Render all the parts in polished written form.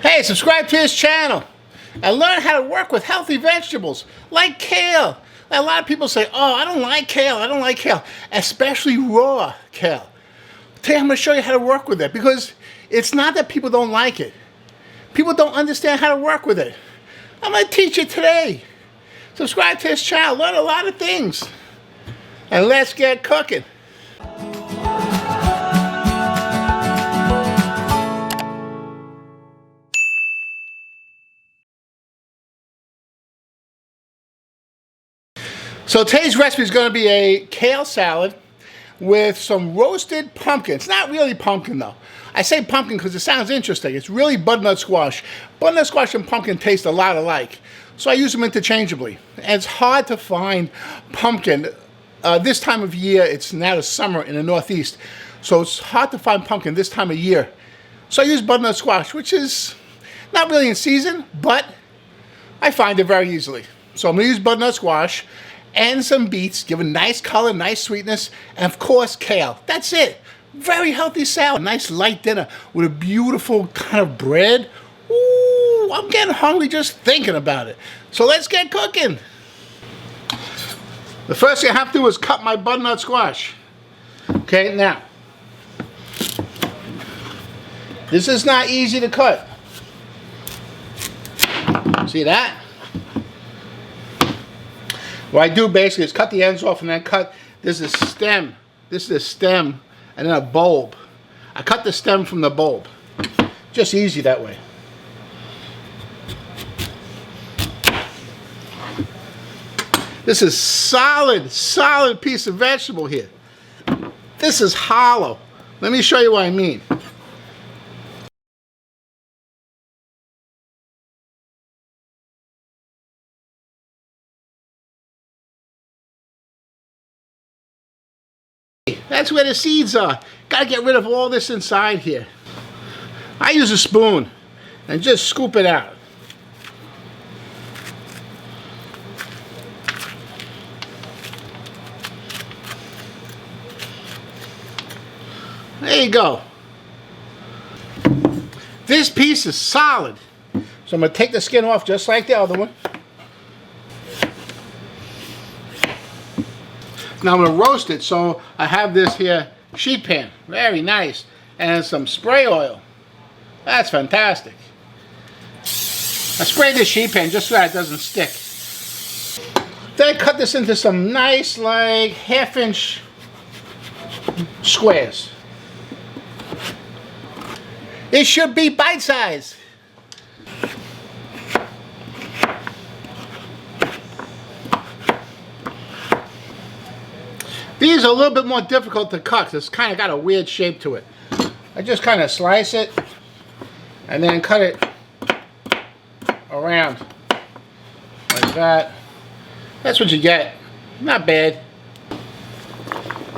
Hey, subscribe to his channel and learn how to work with healthy vegetables like kale. A lot of people say, oh, I don't like kale, I don't like kale, especially raw kale. Today I'm going to show you how to work with it because it's not that people don't like it. People don't understand how to work with it. I'm going to teach you today. Subscribe to his channel, learn a lot of things, and let's get cooking. So today's recipe is going to be a kale salad with some roasted pumpkin. It's not really pumpkin though. I say pumpkin because it sounds interesting. It's really butternut squash. Butternut squash and pumpkin taste a lot alike, so I use them interchangeably. And it's hard to find pumpkin. This time of year, it's now the summer in the Northeast, so it's hard to find pumpkin this time of year. So I use butternut squash, which is not really in season, but I find it very easily. So I'm going to use butternut squash and some beets, give a nice color, nice sweetness, and of course kale. That's it. Very healthy salad. Nice light dinner with a beautiful kind of bread. Ooh, I'm getting hungry just thinking about it. So let's get cooking. The first thing I have to do is cut my butternut squash. Okay, now, this is not easy to cut. See that? What I do basically is cut the ends off and then cut, this is a stem, this is a stem, and then a bulb. I cut the stem from the bulb. Just easy that way. This is solid piece of vegetable here. This is hollow. Let me show you what I mean. That's where the seeds are. Gotta get rid of all this inside here. I use a spoon and just scoop it out. There you go. This piece is solid. So I'm going to take the skin off just like the other one. Now I'm going to roast it, so I have this here sheet pan. Very nice. And some spray oil. That's fantastic. I sprayed this sheet pan just so that it doesn't stick. Then I cut this into some nice, like, 1/2-inch squares. It should be bite-sized. These are a little bit more difficult to cut because it's kind of got a weird shape to it. I just kind of slice it and then cut it around like that. That's what you get. Not bad.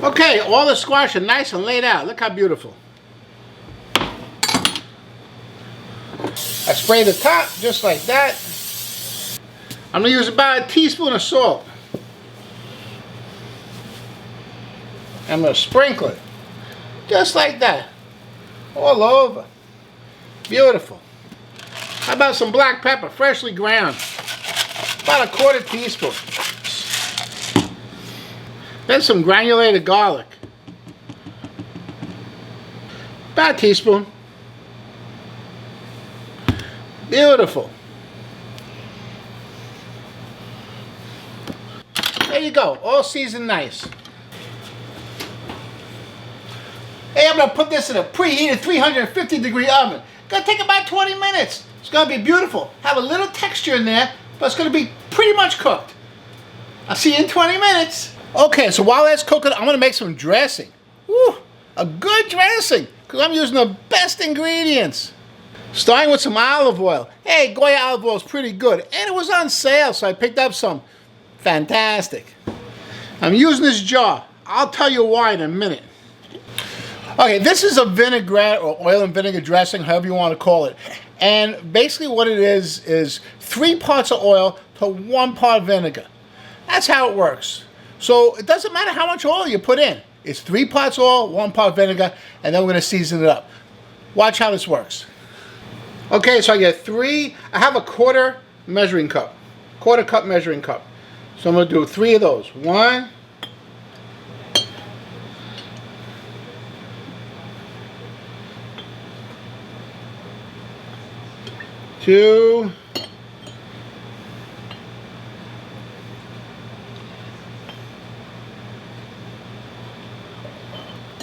Okay, all the squash are nice and laid out. Look how beautiful. I spray the top just like that. I'm going to use about a teaspoon of salt. I'm going to sprinkle it, just like that, all over. Beautiful. How about some black pepper, freshly ground? About a 1/4 teaspoon. Then some granulated garlic. About a teaspoon. Beautiful. There you go, all seasoned nice. Hey, I'm going to put this in a preheated 350-degree oven. Going to take about 20 minutes. It's going to be beautiful. Have a little texture in there, but it's going to be pretty much cooked. I'll see you in 20 minutes. Okay, so while that's cooking, I'm going to make some dressing. Woo, a good dressing, because I'm using the best ingredients. Starting with some olive oil. Hey, Goya olive oil is pretty good, and it was on sale, so I picked up some. Fantastic. I'm using this jar. I'll tell you why in a minute. Okay, this is a vinaigrette or oil and vinegar dressing, however you want to call it. And basically what it is 3 parts of oil to 1 part vinegar. That's how it works. So it doesn't matter how much oil you put in. It's 3 parts oil, 1 part vinegar, and then we're going to season it up. Watch how this works. Okay, so I get 3. I have a quarter measuring cup. Quarter cup measuring cup. So I'm going to do 3 of those. 1. 2.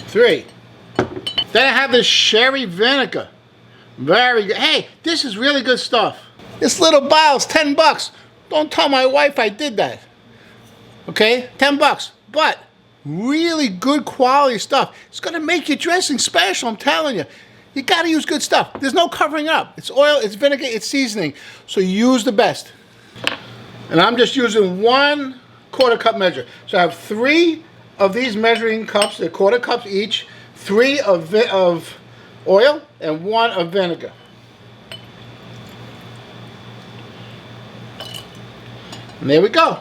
3. Then I have this sherry vinegar. Very good. Hey, this is really good stuff. This little bottle's $10. Don't tell my wife I did that. Okay, $10. But really good quality stuff. It's gonna make your dressing special, I'm telling you. You gotta use good stuff. There's no covering up. It's oil, it's vinegar, it's seasoning. So use the best. And I'm just using 1 quarter cup measure. So I have 3 of these measuring cups, they're quarter cups each, 3 of oil and 1 of vinegar. And there we go.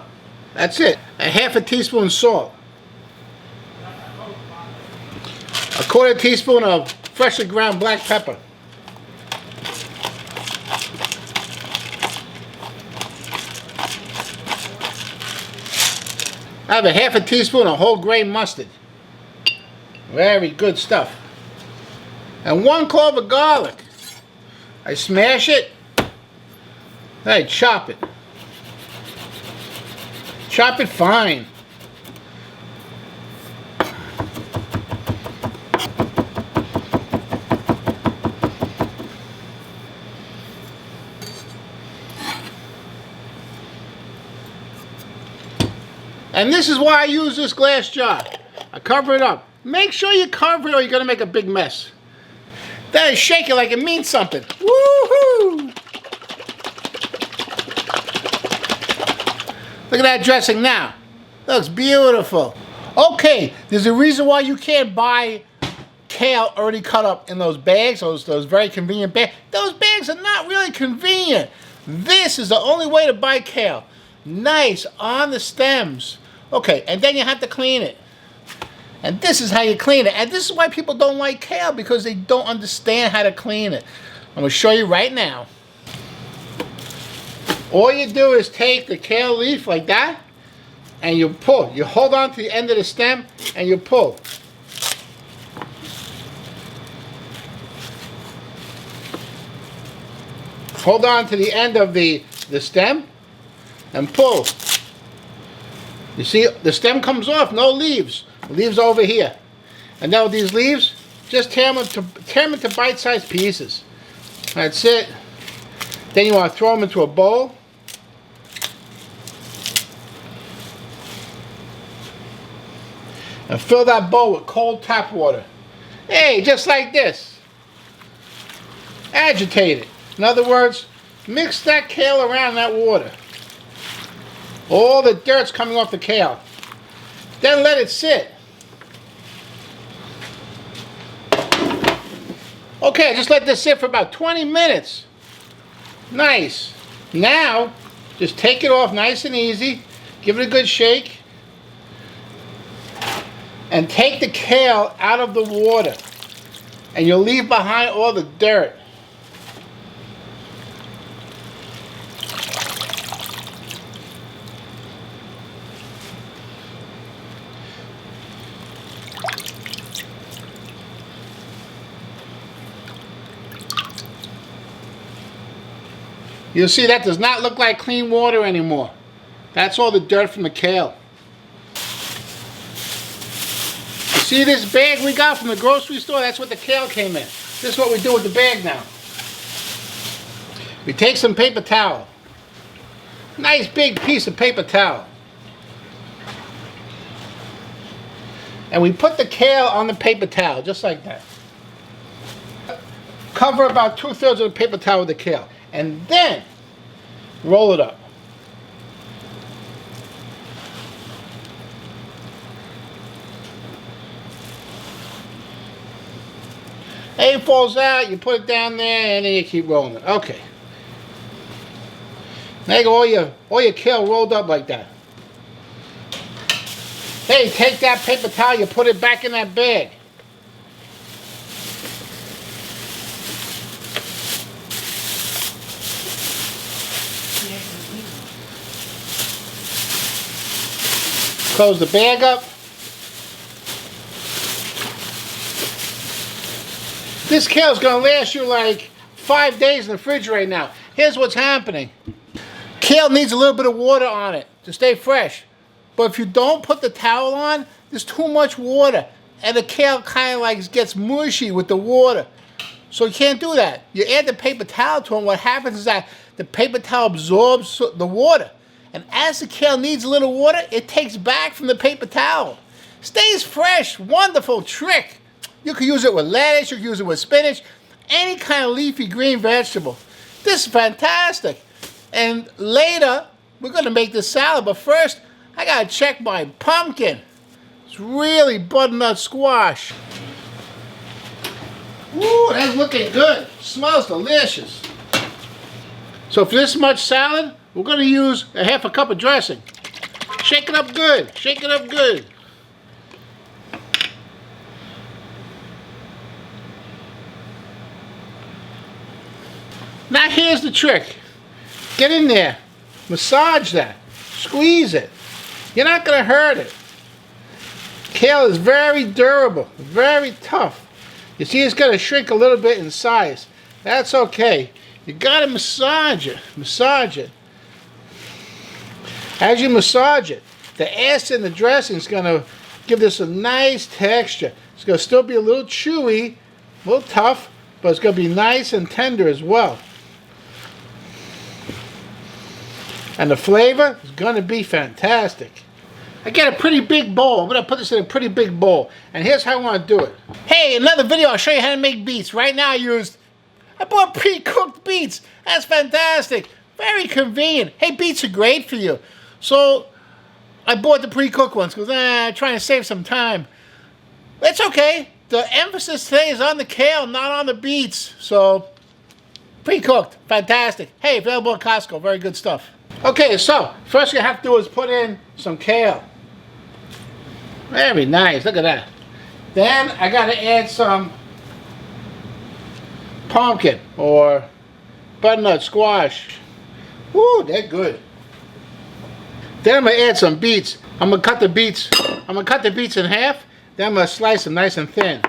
That's it. A half a teaspoon salt. A quarter teaspoon of freshly ground black pepper. I have a half a teaspoon of whole grain mustard. Very good stuff. And 1 clove of garlic. I smash it. I chop it. Chop it fine. And this is why I use this glass jar. I cover it up. Make sure you cover it or you're going to make a big mess. Then I shake it like it means something. Woohoo! Look at that dressing now. Looks beautiful. Okay, there's a reason why you can't buy kale already cut up in those bags, those very convenient bags. Those bags are not really convenient. This is the only way to buy kale. Nice on the stems. Okay, and then you have to clean it. And this is how you clean it. And this is why people don't like kale, because they don't understand how to clean it. I'm going to show you right now. All you do is take the kale leaf like that, and you pull. You hold on to the end of the stem, and you pull. Hold on to the end of the stem, and pull. You see, the stem comes off, no leaves. The leaves are over here. And now with these leaves, just tear them into bite-sized pieces. That's it. Then you want to throw them into a bowl. And fill that bowl with cold tap water. Hey, just like this. Agitate it. In other words, mix that kale around in that water. All the dirt's coming off the kale. Then let it sit. Okay, just let this sit for about 20 minutes. Nice. Now, just take it off nice and easy. Give it a good shake. And take the kale out of the water. And you'll leave behind all the dirt. You'll see that does not look like clean water anymore. That's all the dirt from the kale. You see this bag we got from the grocery store? That's what the kale came in. This is what we do with the bag now. We take some paper towel. Nice big piece of paper towel. And we put the kale on the paper towel, just like that. Cover about 2/3 of the paper towel with the kale. And then roll it up. It falls out, you put it down there, and then you keep rolling it. Okay. Now you got all your kale rolled up like that. Hey, take that paper towel, you put it back in that bag. Close the bag up. This kale is going to last you like 5 days in the fridge right now. Here's what's happening. Kale needs a little bit of water on it to stay fresh. But if you don't put the towel on, there's too much water. And the kale kind of like gets mushy with the water. So you can't do that. You add the paper towel to it, and what happens is that the paper towel absorbs the water. And as the kale needs a little water, it takes back from the paper towel. Stays fresh. Wonderful trick. You can use it with lettuce, you can use it with spinach, any kind of leafy green vegetable. This is fantastic. And later, we're going to make this salad. But first, I got to check my pumpkin. It's really butternut squash. Ooh, that's looking good. Smells delicious. So for this much salad, we're going to use a half a cup of dressing. Shake it up good. Shake it up good. Now here's the trick. Get in there. Massage that. Squeeze it. You're not going to hurt it. Kale is very durable. Very tough. You see it's going to shrink a little bit in size. That's okay. You got to massage it. Massage it. As you massage it, the acid in the dressing is going to give this a nice texture. It's going to still be a little chewy, a little tough, but it's going to be nice and tender as well. And the flavor is going to be fantastic. I get a pretty big bowl. I'm going to put this in a pretty big bowl. And here's how I want to do it. Hey, another video, I'll show you how to make beets. Right now I bought pre-cooked beets. That's fantastic. Very convenient. Hey, beets are great for you. So I bought the pre-cooked ones because I'm trying to save some time. It's okay. The emphasis today is on the kale, not on the beets. So pre-cooked. Fantastic. Hey, available at Costco. Very good stuff. Okay, so first you have to do is put in some kale. Very nice, look at that. Then I got to add some pumpkin or butternut squash. Woo, they're good. Then I'm going to add some beets. I'm going to cut the beets in half. Then I'm going to slice them nice and thin.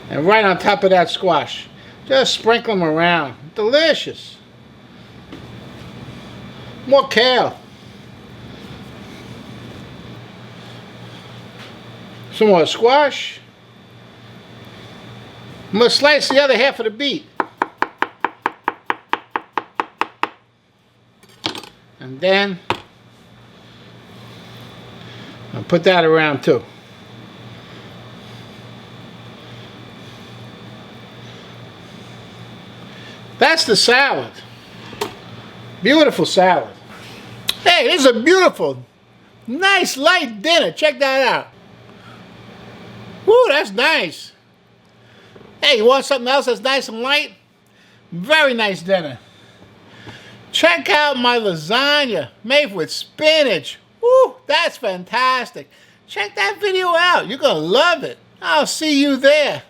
And right on top of that squash. Just sprinkle them around. Delicious. More kale. Some more squash. I'm going to slice the other half of the beet. And then I'll put that around too. That's the salad. Beautiful salad. Hey, this is a beautiful, nice light dinner. Check that out. Woo, that's nice. Hey, you want something else that's nice and light? Very nice dinner. Check out my lasagna made with spinach. Woo, that's fantastic. Check that video out. You're going to love it. I'll see you there.